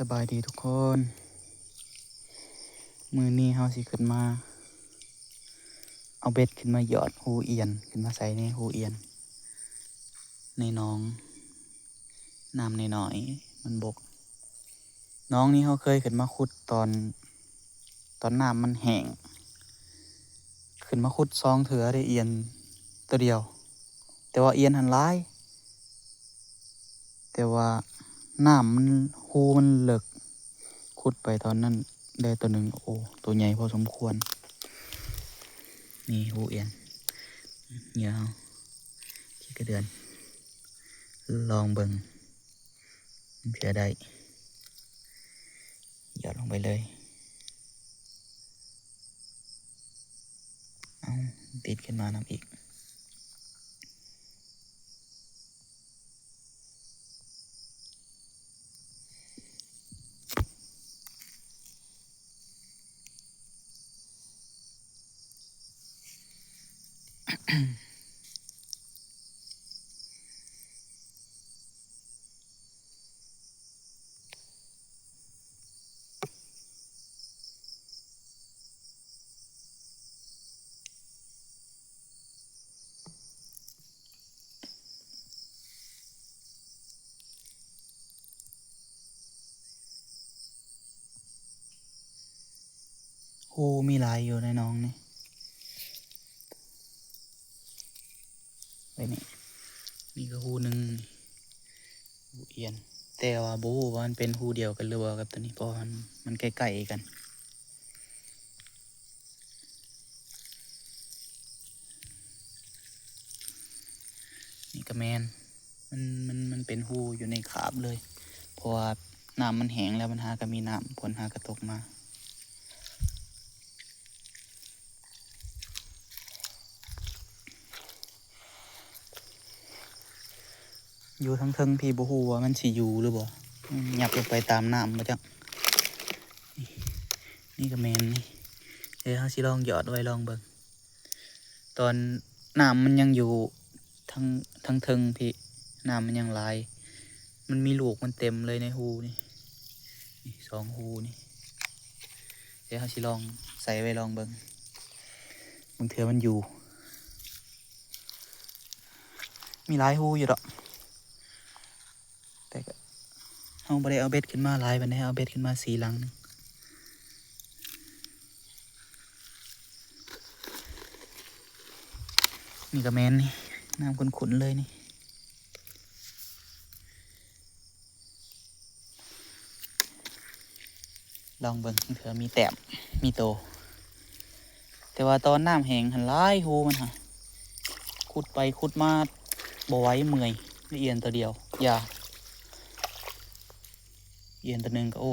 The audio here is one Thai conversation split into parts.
สบายดีทุกคนมือนี้เฮาสิขึ้นมาเอาเบ็ดขึ้นมาหยอดหูเอียนขึ้นมาใส่ในหูเอียนในหนองน้ำในหน่อยมันบกน้องนี้เขาเคยขึ้นมาขุดตอนน้ำมันแห้งขึ้นมาขุดซองเถือได้เอียนตัวเดียวแต่ว่าเอียนหันร้ายแต่ว่าน้ำมันหูมันเลิกขุดไปตอนนั้นได้ตัวหนึ่งโอ้ตัวใหญ่พอสมควรนี่หูเอียนเหยื่อขี้กระเดือนลองเบิ่งเผื่อได้หยอดลงไปเลยเอาติดขึ้นมานำอีกหูมีหลายอยู่ในน้องนี่ไปนี่ก็หูหนึ่งหูเอียนแต่ว่าบูว่ามันเป็นหูเดียวกันหรือว่ากับตัวนี้เพราะมันใกล้ๆกันนี่ก็แมนมันเป็นหูอยู่ในขาบเลยเพราะว่าน้ำมันแห้งแล้วมันหาก็มีน้ำฝนหากระตกมาอยู่ทั้งเทิงพี่บ่ฮู้ว่ามันสิอยู่หรือบ่หยับลงไปตามน้ำบ่จักนี่ก็แม่นนี่เดี๋ยวเฮาสิลองหยอดไว้ลองเบิ่งตอนน้ำมันยังอยู่ทั้งเทิงพี่น้ำมันยังไหลมันมีลูกมันเต็มเลยในหูนี่สองหูนี่เดี๋ยวเฮาสิลองใส่ไว้ลองเบิ่งบางเทื่อมันอยู่มีหลายหูอยู่ดอกแต่ก็เอาบ่ได้เอาเบ็ดขึ้นมาหลายปานใดเอาเบ็ดขึ้นมา4 ลังนึงนี่ก็แม่นนี่น้ำขุ่นๆเลยนี่ลองเบิ่งเผื่อมีแต้มมีโตแต่ว่าตอนน้ำแห้งหันหลายหูมันฮะขุดไปขุดมาบ่ไหวเมื่อยเอียนตัวเดียวอย่าเอียนตัวหนึ่งก็โอ้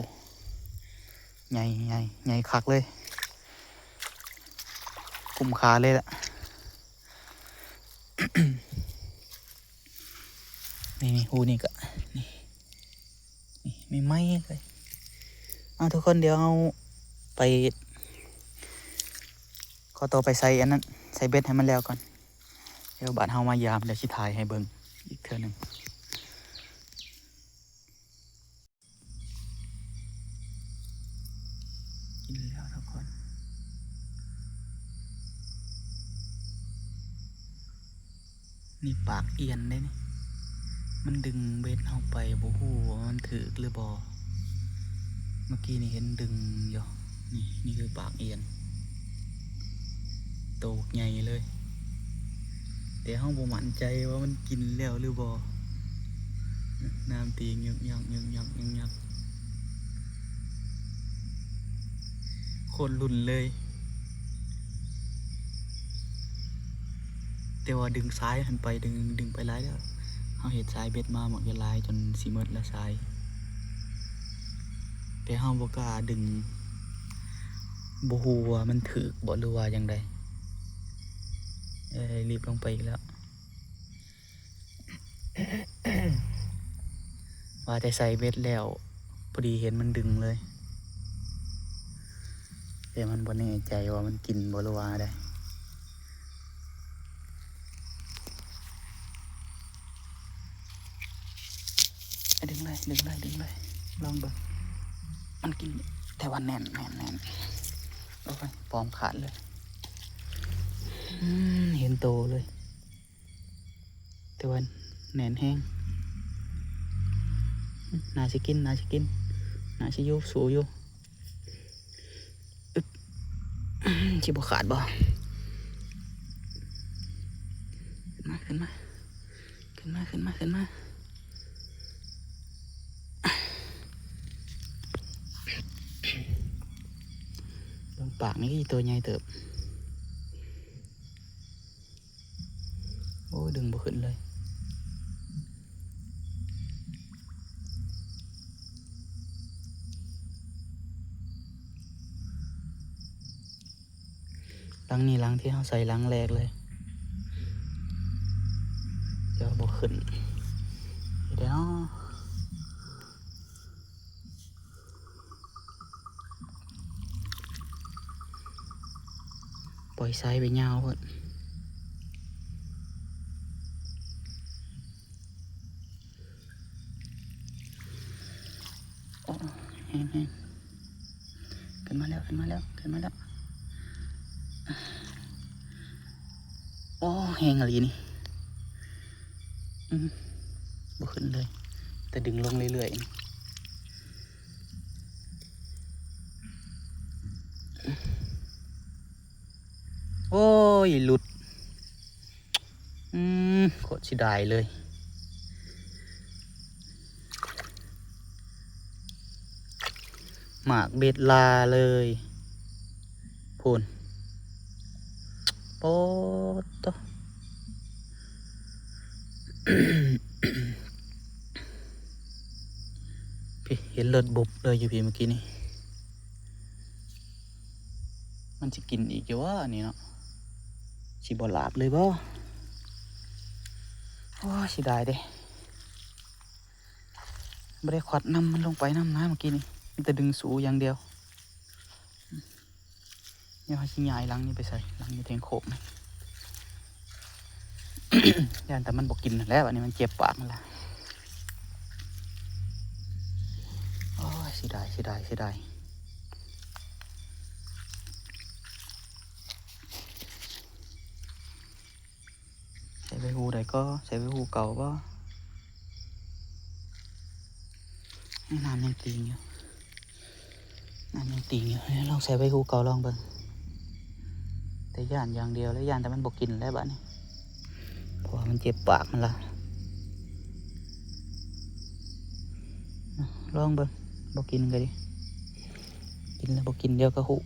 ใหญ่คักเลยคุ้มค่าเลยล่ะ นี่หูนี่ก็นี่ไม่ไหม้เลยเอาทุกคนเดี๋ยวเอาไปขอตัวไปใส่อันนั้นใส่เบ็ดให้มันแล้วก่อนเดี๋ยวบาดเฮามายามเดี๋ยวชิถ่ายให้เบิ่งอีกเทื่อหนึ่งกินแล้วทุกคนนี่ปากเอียนได้นี่มันดึงเบ็ดเอาไปบ่ฮู้ว่ามันถือหรือบ่เมื่อกี้นี่เห็นดึงอยู่นี่คือปากเอียนโตใหญ่เลยแต่เฮาบ่มั่นใจว่ามันกินแล้วหรือบ่น้ำตียึกยักคนลุ่นเลยแต่ว่าดึงซ้ายหันไปดึงไปหลายแล้วเห็ดซ้ายเบ็ดมาหมดเวลาจนสิหมดละซ้ายแต่เฮาบ่กล้าดึงบ่ฮู้ว่ามันถึกบ่หรือว่าจังไดรีบลงไปอีกแล้ว ว่าแต่ใส่เบ็ดแล้วพอดีเห็นมันดึงเลยแต่มันบ่แน่ใจว่ามันกินบ่หรือว่าได้ดึงเลยลองเบิ่ง มันกินแต่ว่าแน่นโอ้ยปลอมขาดเลยเห็นโตเลยแต่ว่าแน่นแห้งน่าสิกินน่าสิอยู่สูอยู่สิบ่ขาดบ่ขึ้นมาลงปากนี่ตัวใหญ่เติบโอ้ดึงบ่ขึ้นเลยลังนี้ลังที่เขาใส่ลังแรกเลยเดี๋ยวบ่ขึ้นเดี๋ยวปล่อยไซไปยาวเพิ่นโอ้แห้งขึ้นมาแล้วโอ้แห้งอะไรนี่บ่ขึ้นเลยแต่ดึงลงเรื่อยๆโอ้ยหลุดโคตรเสียดายเลยหมากเบ็ดลาเลยพูนโป๊ดตัว พี่เห็นเลือดบุบเลยอยู่พี่เมื่อกี้นี่มันจะกินอีกอยู่ว่านี่เนาะสิบ่หลาบเลยบ่โอ้สิได้เด้ไม่ได้ขวัดน้ำมันลงไปน้ำนะเมื่อกี้นี่มันจะดึงสูอย่างเดียวเดี๋ยวให้ชิ้นใหญ่ลังนี้ไปใส่ลังนี้แทงโขกนะ ย่านแต่มันบอกกินแล้วอันนี้มันเจ็บปากมันละโอ้ยเสียดายใส่ใบหูใดก็ใส่ใบหูเก่าก็น้ำยังตีงอยู่ลองใส่ใบหูเก่าลองเบิ่งแต่ย่านอย่างเดียวแล้วย่านแต่มันบอกกินแล้วบ้านี้เพราะมันเจ็บปากมันละลองเบิ่งบอกกินกันดิกินแล้วบอกกินเดียวก็หู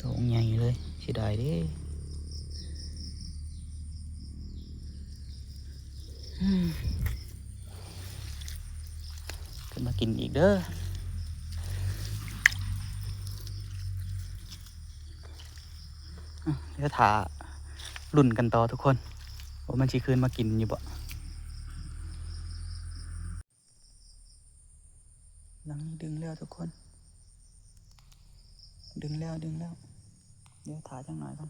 ตัวใหญ่เลยเสียดายดิขึ้นมากินอีกเด้อเดี๋ยวถาลุ่นกันต่อทุกคนว่ามันสิคืนมากินอยู่บ่หลังนี้ดึงแล้วทุกคนดึงแล้วเดี๋ยวถาจังหน่อยก่อน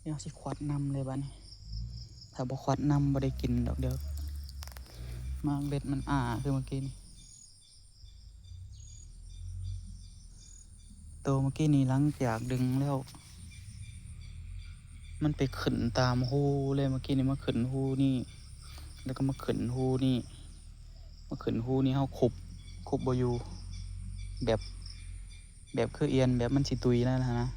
เดี๋ยวสิควัดนำเลยบ้านี้ถ้าบ่ควัดนำบ่ได้กินดอกเดียวมาเบ็ดมันคือเมื่อกี้นี่ตัวเมื่อกี้นี่หลังจากดึงแล้วมันไปขึ้นตามหูเลยเมื่อกี้นี่มาขึ้นหูนี่แล้วก็มาขึ้นหูนี่เขาคุบบ่อยู่แบบคือเอียนแบบมันสิตุยนั่นนะ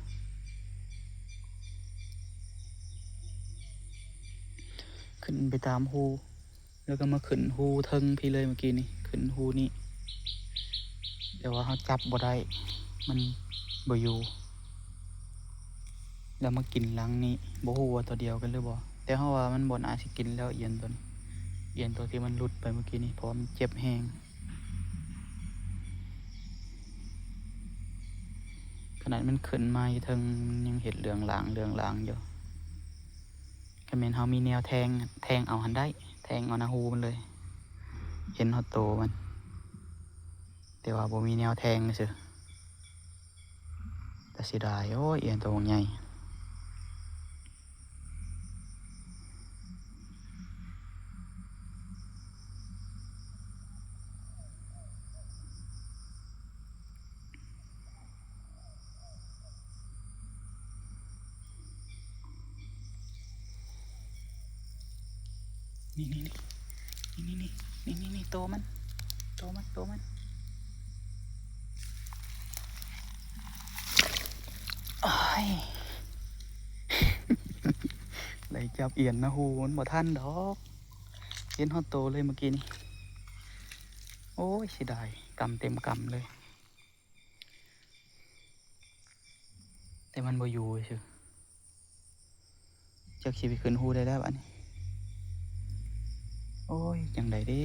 ขึ้นไปตามหูแล้วก็มาขึ้นหูเทิงพี่เลยเมื่อกี้นี่ขึ้นหูนี่แต่ว่าเขาจับบ่ได้มันบ่อยู่แล้วมากินหลังนี้บ่ฮู้ว่าตัวเดียวกันหรือบ่แต่เขาว่ามันบ่น่าสิกินแล้วเอียนตัวที่มันหลุดไปเมื่อกี้นี่เพราะมันเจ็บแห้งขนาดมันขึ้นมาอยู่เทิงยังเห็นเหลืองหลางอยู่ก็แม่นเฮามีแนวแทงเอาหันได้แทงเอาหน้าหูมันเลย เห็นฮอตโตมันแต่ว่าบ่มีแนวแทงซื่อแต่เสียดายโอ้ยเอียนตัวใหญ่นี่นี่นี่นี่นี่นี่นี่โตมันโตมันโตมันอ้ายได้จับเอียนนะฮูมันบ่ทันดอกเห็นฮอตโตเลยเมื่อกี้นี่โอ้ยเสียดายกำเต็มกำเลยแต่มันบ่อยู่เชื่อจักสิไปขึ้นฮูได้แล้วอันนี้โอ้ยจังไดเด้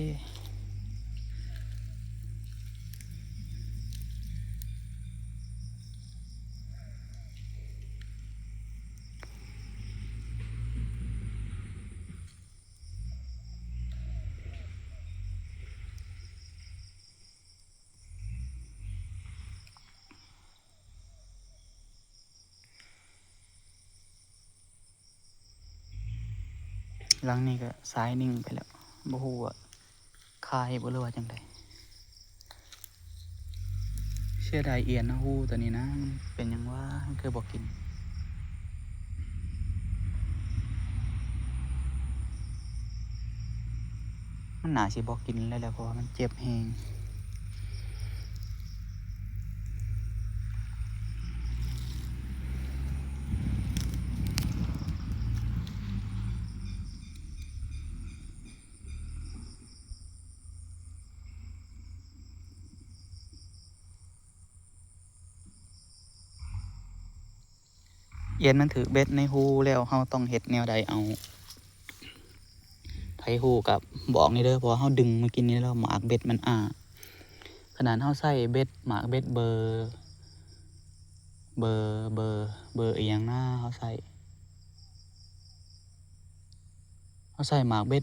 หลังนี้ก็สายนิ่งไปแล้วบ่ฮู้ว่าคายบ่หรือว่าจังไดเชื่อดายเอียนนะฮูตัวนี้นะมันเป็นหยังว่ามันคือบ่กินมันน่าสิบ่กินเลยแหละเพราะว่ามันเจ็บแฮงเอียนมันถือเบ็ดในฮูแล้วเฮาต้องเฮ็ดแนวใดเอาไผฮู้กับบอกนี่เด้อเพราะว่าเฮาดึงมากินนี่แล้วหมากเบ็ดมันขนาดเฮาใส่เบ็ดหมากเบ็ดเบอร์อีหยังนะเฮาใส่หมากเบ็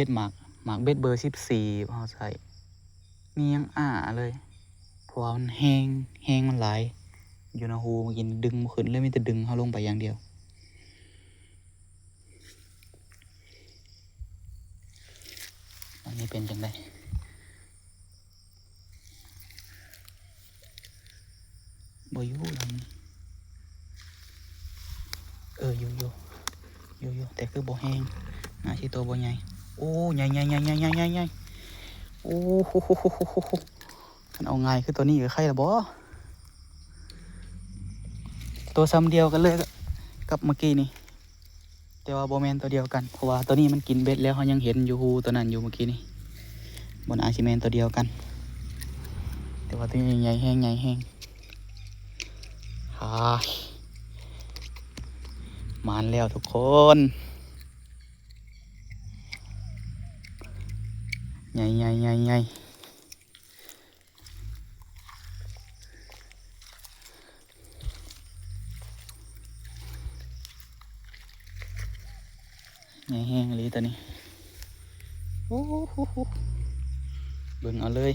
ดหมากเบ็ดเบอร์14เฮาใส่นี่ยังเลยเพราะว่ามันแห้งมันหลายอยู่ในฮูเมื่อกี้ดึงบ่ขึ้นเลยมีแต่ดึงเฮาลงไปอย่างเดียวอันนี้เป็นจังไดบ่อยู่แล้วนี่อยู่แต่คือบ่แห้งน่าสิตัวบ่ใหญ่โอ้ใหญ่โอ้โหมันเอาง่ายคือตัวนี้กับใครล่ะบ่ตัวซ้ำเดียวกันเลยกับเมื่อกี้นี่แต่ว่าบ่แม่นตัวเดียวกันเพราะว่าตัวนี้มันกินเบ็ดแล้วเขายังเห็นอยู่ตัวนั้นอยู่เมื่อกี้นี่บนอาชิแมนตัวเดียวกันแต่ว่าตัวนี้ใหญ่แห้งมานแล้วทุกคนใหญ่แห้งใหญ่แห้งเลยตัวนี้โอ้โหเบิ่งเอาเลย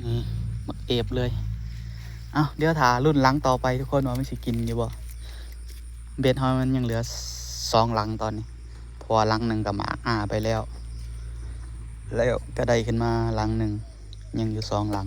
นี่มักเอฟเลยเดี๋ยวถารุ่นหลังต่อไปทุกคนว่าไม่สิกินอยู่บ่เบ็ดหอยมันยังเหลือ2หลังตอนนี้พอหลังหนึ่งกับหมากไปแล้วก็ได้ขึ้นมาหลังหนึ่งยังอยู่2หลัง